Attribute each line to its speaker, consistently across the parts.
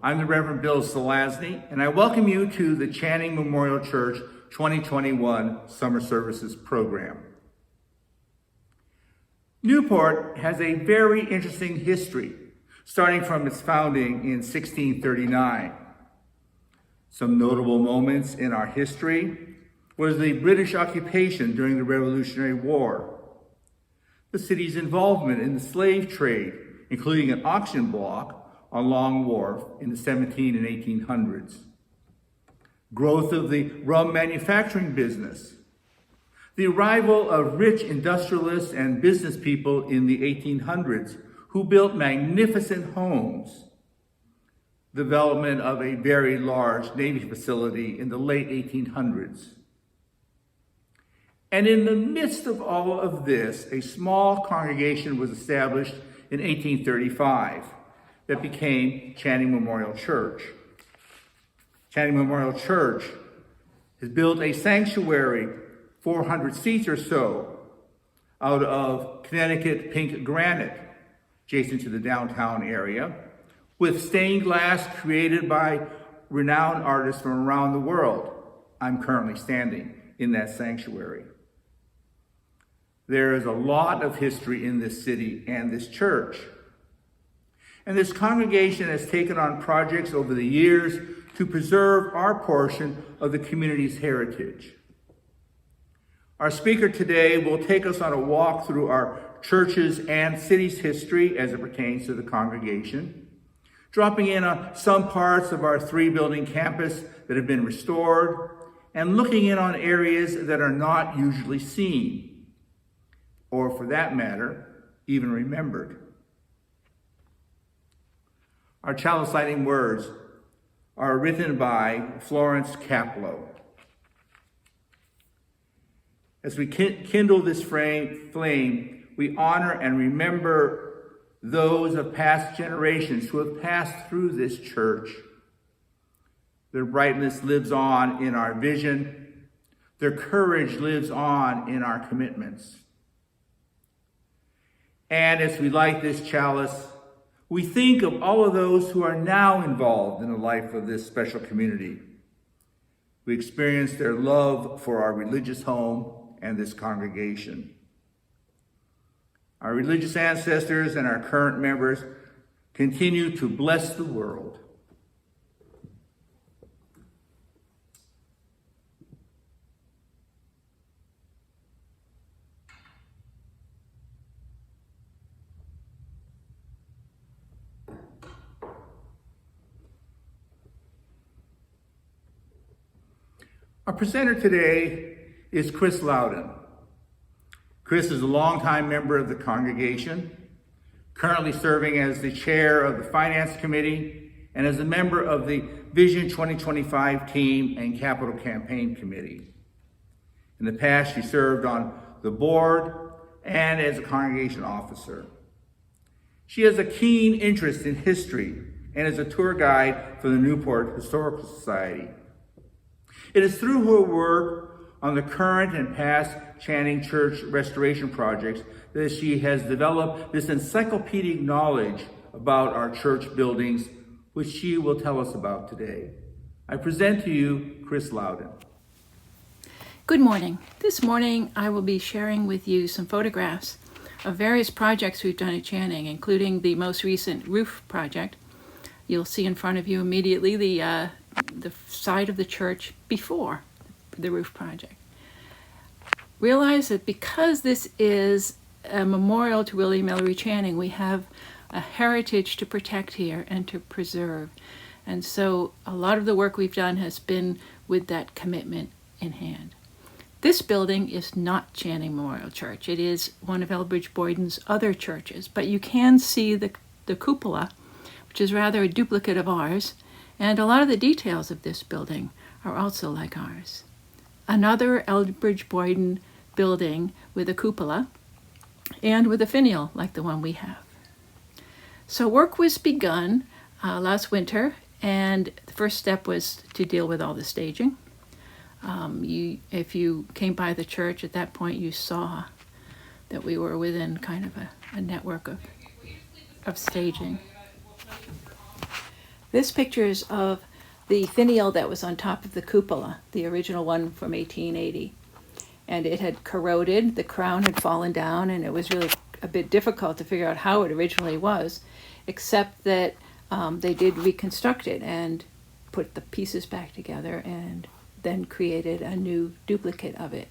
Speaker 1: I'm the Reverend Bill Selazny, and I welcome you to the Channing Memorial Church 2021 Summer Services program. Newport has a very interesting history, starting from its founding in 1639. Some notable moments in our history was the British occupation during the Revolutionary War, the city's involvement in the slave trade, including an auction block on Long Wharf in the 17 and 1800s. Growth of the rum manufacturing business. The arrival of rich industrialists and business people in the 1800s who built magnificent homes. Development of a very large Navy facility in the late 1800s. And in the midst of all of this, a small congregation was established in 1835. That became Channing Memorial Church. Channing Memorial Church has built a sanctuary, 400 seats or so, out of Connecticut pink granite, adjacent to the downtown area, with stained glass created by renowned artists from around the world. I'm currently standing in that sanctuary. There is a lot of history in this city and this church. And this congregation has taken on projects over the years to preserve our portion of the community's heritage. Our speaker today will take us on a walk through our church's and city's history as it pertains to the congregation, dropping in on some parts of our 3-building campus that have been restored, and looking in on areas that are not usually seen, or for that matter, even remembered. Our chalice lighting words are written by Florence Caplow. As we kindle this flame, we honor and remember those of past generations who have passed through this church. Their brightness lives on in our vision. Their courage lives on in our commitments. And as we light this chalice, we think of all of those who are now involved in the life of this special community. We experience their love for our religious home and this congregation. Our religious ancestors and our current members continue to bless the world. Our presenter today is Chris Laudon. Chris is a longtime member of the congregation, currently serving as the chair of the Finance Committee and as a member of the Vision 2025 team and Capital Campaign Committee. In the past, she served on the board and as a congregation officer. She has a keen interest in history and is a tour guide for the Newport Historical Society. It is through her work on the current and past Channing Church restoration projects that she has developed this encyclopedic knowledge about our church buildings, which she will tell us about today. I present to you Chris Laudon.
Speaker 2: Good morning. This morning I will be sharing with you some photographs of various projects we've done at Channing, including the most recent roof project. You'll see in front of you immediately the side of the church before the roof project. Realize that because this is a memorial to William Ellery Channing, we have a heritage to protect here and to preserve. And so a lot of the work we've done has been with that commitment in hand. This building is not Channing Memorial Church. It is one of Elbridge Boyden's other churches, but you can see the cupola, which is rather a duplicate of ours, and a lot of the details of this building are also like ours. Another Elbridge Boyden building with a cupola and with a finial like the one we have. So work was begun last winter, and the first step was to deal with all the staging. If you came by the church at that point, you saw that we were within kind of a network of staging. This picture is of the finial that was on top of the cupola, the original one from 1880. And it had corroded, the crown had fallen down, and it was really a bit difficult to figure out how it originally was, except that they did reconstruct it and put the pieces back together and then created a new duplicate of it.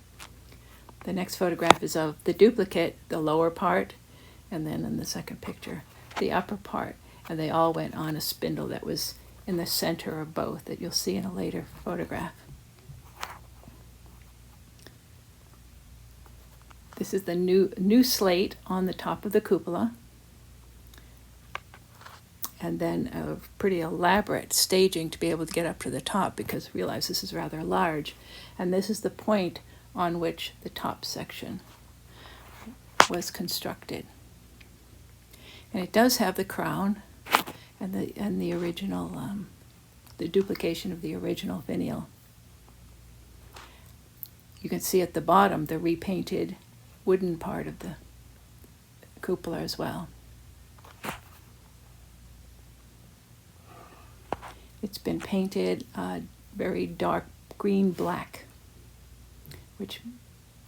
Speaker 2: The next photograph is of the duplicate, the lower part, and then in the second picture, the upper part. And they all went on a spindle that was in the center of both, that you'll see in a later photograph. This is the new slate on the top of the cupola. And then a pretty elaborate staging to be able to get up to the top, because realize this is rather large. And this is the point on which the top section was constructed. And it does have the crown and the original, the duplication of the original finial. You can see at the bottom the repainted wooden part of the cupola as well. It's been painted very dark green black, which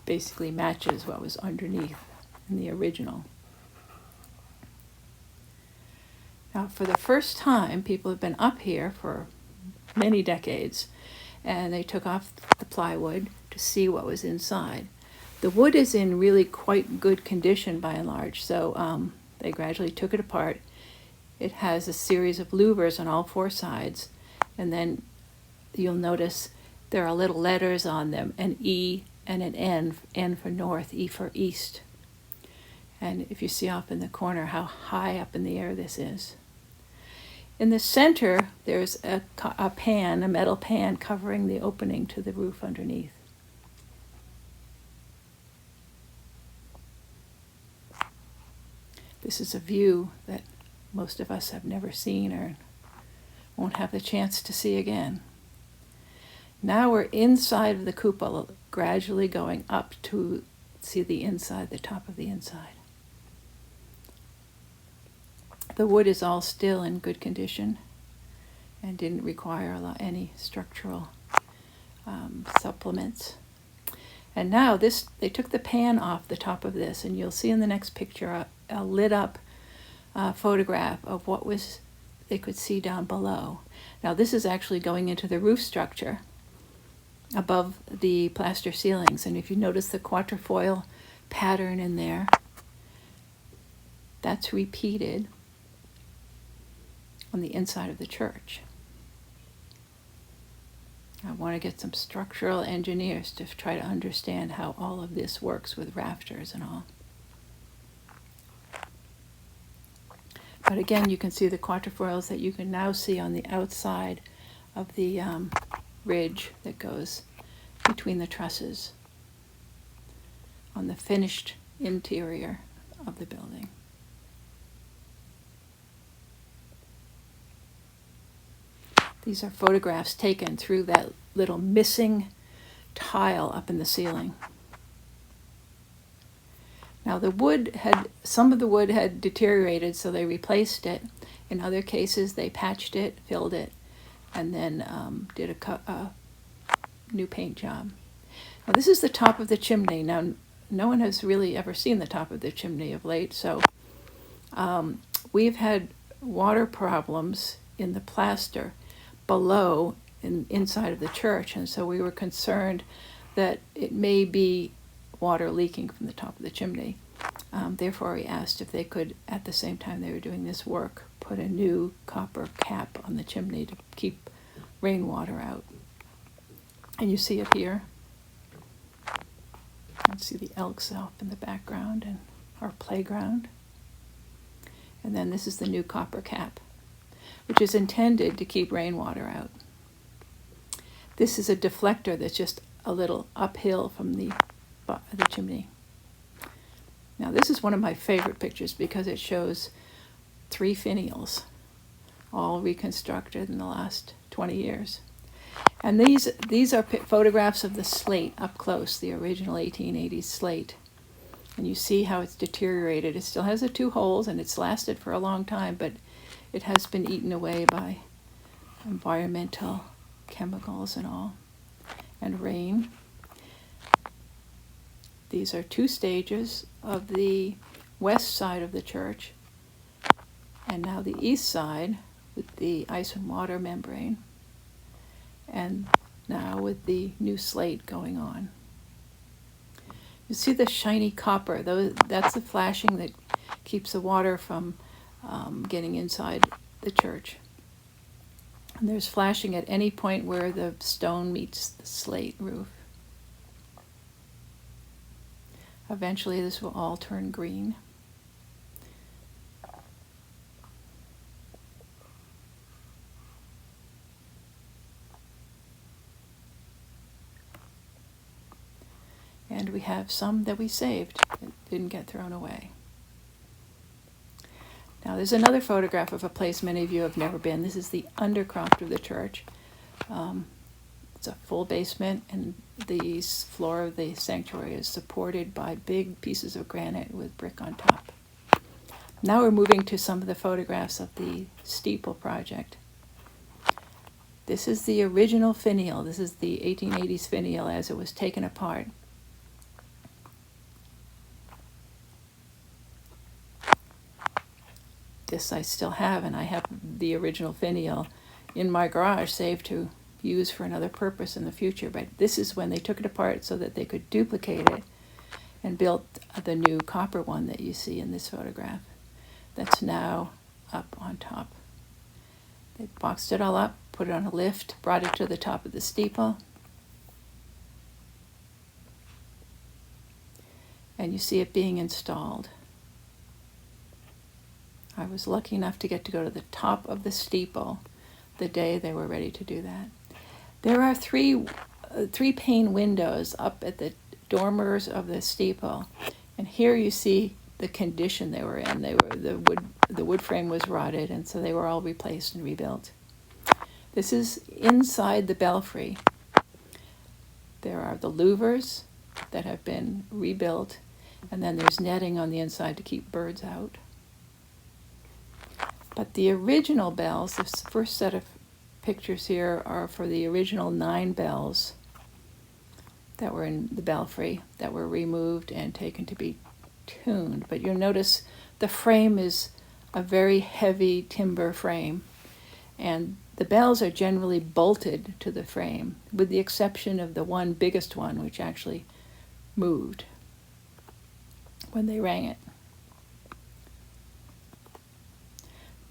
Speaker 2: basically matches what was underneath in the original. Now, for the first time, people have been up here for many decades, and they took off the plywood to see what was inside. The wood is in really quite good condition by and large, so they gradually took it apart. It has a series of louvers on all four sides, and then you'll notice there are little letters on them, an E and an N for north, E for east. And if you see off in the corner how high up in the air this is. In the center, there's a metal pan covering the opening to the roof underneath. This is a view that most of us have never seen or won't have the chance to see again. Now we're inside of the cupola, gradually going up to see the inside, the top of the inside. The wood is all still in good condition and didn't require any structural supplements. And now they took the pan off the top of this, and you'll see in the next picture a lit up photograph of what they could see down below. Now this is actually going into the roof structure above the plaster ceilings, and if you notice the quatrefoil pattern in there, that's repeated on the inside of the church. I want to get some structural engineers to try to understand how all of this works with rafters and all. But again, you can see the quatrefoils that you can now see on the outside of the ridge that goes between the trusses on the finished interior of the building. These are photographs taken through that little missing tile up in the ceiling. Now some of the wood had deteriorated, so they replaced it. In other cases, they patched it, filled it, and then did a new paint job. Now this is the top of the chimney. Now no one has really ever seen the top of the chimney of late, so we've had water problems in the plaster below inside of the church, and so we were concerned that it may be water leaking from the top of the chimney. Therefore, we asked if they could, at the same time they were doing this work, put a new copper cap on the chimney to keep rainwater out. And you see it here. You can see the elks off in the background and our playground. And then this is the new copper cap, which is intended to keep rainwater out. This is a deflector that's just a little uphill from the chimney. Now this is one of my favorite pictures because it shows 3 finials, all reconstructed in the last 20 years. And these are photographs of the slate up close, the original 1880s slate. And you see how it's deteriorated. It still has the 2 holes, and it's lasted for a long time, but it has been eaten away by environmental chemicals and all, and rain. These are 2 stages of the west side of the church, and now the east side with the ice and water membrane, and now with the new slate going on. You see the shiny copper, that's the flashing that keeps the water from getting inside the church. And there's flashing at any point where the stone meets the slate roof. Eventually this will all turn green. And we have some that we saved that didn't get thrown away. Now there's another photograph of a place many of you have never been. This is the undercroft of the church. It's a full basement, and the floor of the sanctuary is supported by big pieces of granite with brick on top. Now we're moving to some of the photographs of the steeple project. This is the original finial. This is the 1880s finial as it was taken apart. This I still have, and I have the original finial in my garage saved to use for another purpose in the future. But this is when they took it apart so that they could duplicate it and built the new copper one that you see in this photograph that's now up on top. They boxed it all up, put it on a lift, brought it to the top of the steeple, and you see it being installed. I was lucky enough to get to go to the top of the steeple the day they were ready to do that. There are three pane windows up at the dormers of the steeple, and here you see the condition they were in. The wood frame was rotted, and so they were all replaced and rebuilt. This is inside the belfry. There are the louvers that have been rebuilt, and then there's netting on the inside to keep birds out. But the original bells, this first set of pictures here are for the original 9 bells that were in the belfry that were removed and taken to be tuned. But you'll notice the frame is a very heavy timber frame, and the bells are generally bolted to the frame, with the exception of the one biggest one, which actually moved when they rang it.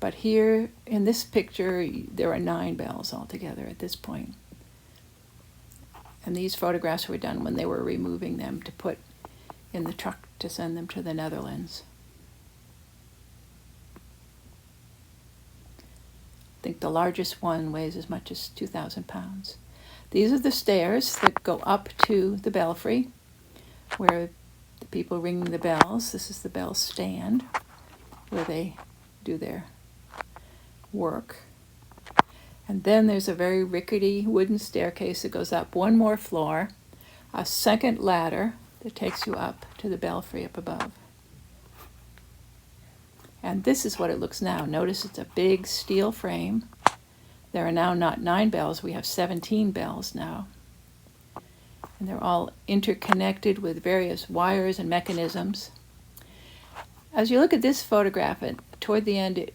Speaker 2: But here in this picture, there are 9 bells altogether at this point. And these photographs were done when they were removing them to put in the truck to send them to the Netherlands. I think the largest one weighs as much as 2,000 pounds. These are the stairs that go up to the belfry, where the people ringing the bells. This is the bell stand, where they do their work. And then there's a very rickety wooden staircase that goes up one more floor, a second ladder that takes you up to the belfry up above. And this is what it looks now. Notice it's a big steel frame. There are now not 9 bells, we have 17 bells now. And they're all interconnected with various wires and mechanisms. As you look at this photograph, toward the end, it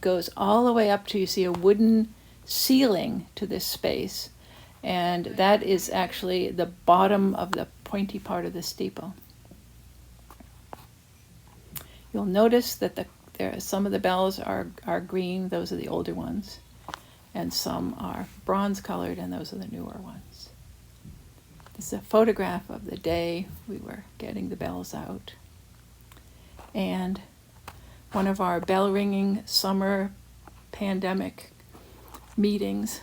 Speaker 2: goes all the way up to, you see a wooden ceiling to this space, and that is actually the bottom of the pointy part of the steeple. You'll notice that some of the bells are green, those are the older ones, and some are bronze colored, and those are the newer ones. This is a photograph of the day we were getting the bells out. And one of our bell ringing summer pandemic meetings,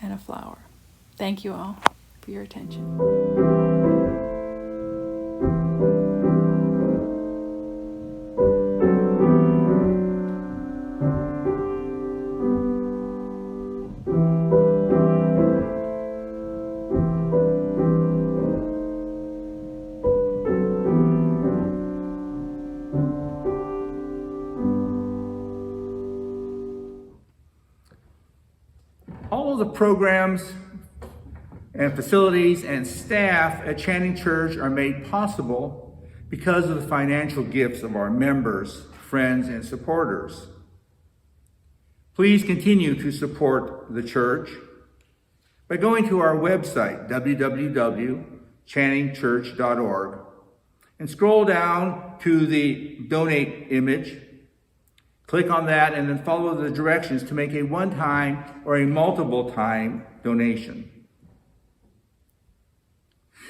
Speaker 2: and a flower. Thank you all for your attention.
Speaker 1: All of the programs and facilities and staff at Channing Church are made possible because of the financial gifts of our members, friends, and supporters. Please continue to support the church by going to our website, www.channingchurch.org, and scroll down to the donate image. Click on that and then follow the directions to make a one-time or a multiple-time donation.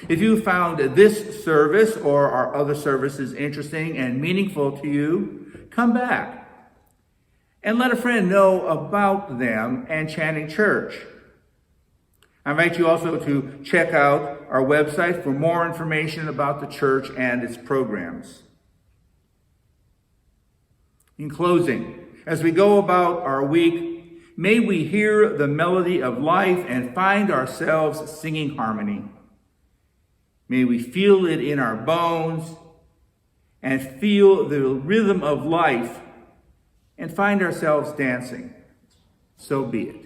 Speaker 1: If you found this service or our other services interesting and meaningful to you, come back and let a friend know about them and Channing Church. I invite you also to check out our website for more information about the church and its programs. In closing, as we go about our week, may we hear the melody of life and find ourselves singing harmony. May we feel it in our bones and feel the rhythm of life and find ourselves dancing. So be it.